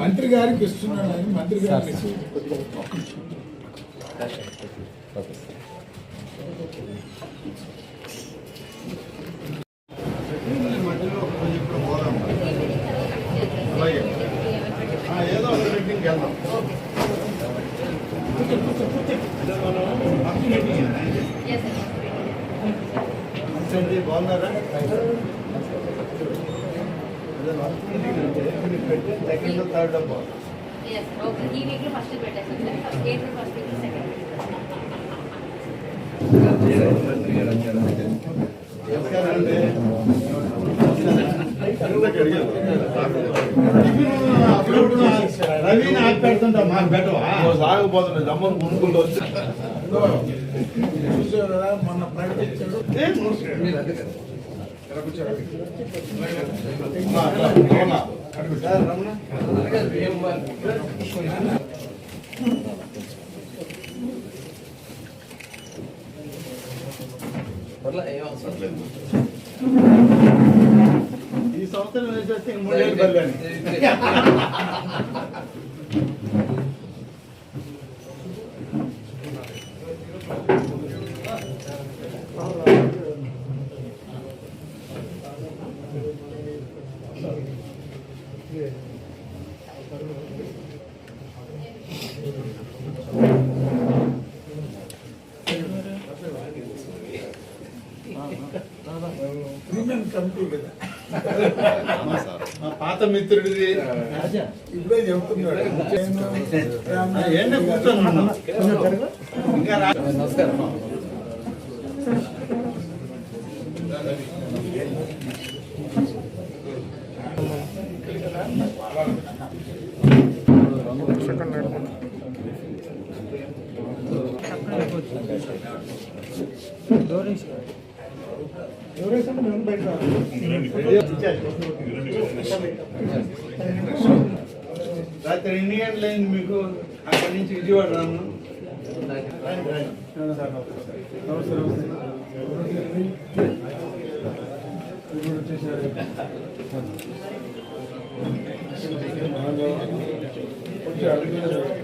మంత్రి గారికి ఇస్తున్నాను. మంత్రి గారికి ఏదో మీటింగ్కి వెళ్దాం. బాగున్నారా? సెకండ్ థర్డ్ డబ్బా రవిని ఆపి పెడుతుంటా మాకు పెట్టవా? సాగపోతున్నా జమ్మను కొనుక్కుంటూ వచ్చి మొన్న ప్రకటించాడు. ఈ సంవత్సరం వేసేస్తే 3 ఏళ్ళు బలిగాని. మా పాత మిత్రుడిది ఇప్పుడే చెబుతున్నాడు. ఏంటో కూర్చొని ఇంకా నమస్కారం. రాత్రి ఎన్ని గంటలైంది మీకు? అక్కడి నుంచి విజయవాడ రాను. వచ్చి